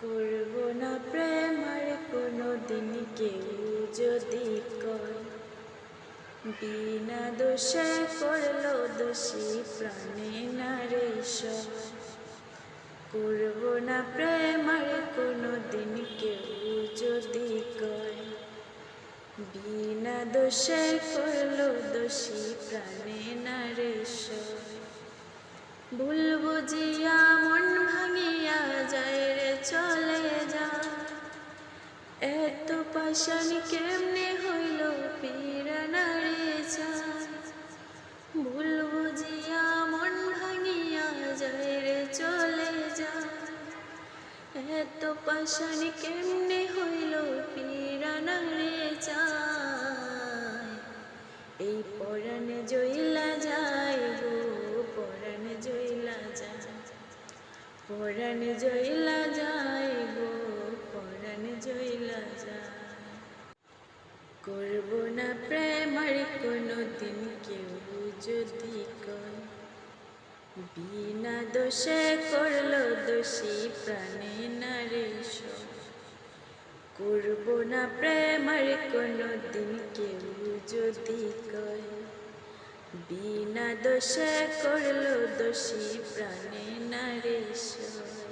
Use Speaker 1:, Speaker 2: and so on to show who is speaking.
Speaker 1: করব না প্রেম আর কোনো দিন কেউ যদি কয়, বিনা দোষে করলো দোষী প্রাণে নারে সয়। করব না প্রেম আর কোনো দিন কেউ যদি কয়, বিনা দোষে করলো দোষী প্রাণে নারে সয়। ভুল বুঝিয়া মন ভাঙিয়া যায় রে চলে যায়, এত পাশান কেমনে হইল পীড়ানা রে যায়। ভুল বুঝিয়া মন ভাঙিয়া যায় রে চলে যায়, এত পাশান কেমনে হইল পীড়ানা রে যায়। এই পরাণে জইলা যায় গো, পরাণে জইলা যায়, পরাণে জইলা যায় গো, পরাণে জইলা যায়। করব না প্রেম আর কোনো দিন কেউ যদি কয়, বিনা দোষে করলো দোষী প্রাণে নারে সয়। করব না প্রেম আর কোনো দিন কেউ যদি কয়, বিনা দোষে করলো দোষী প্রাণে নারে সয়।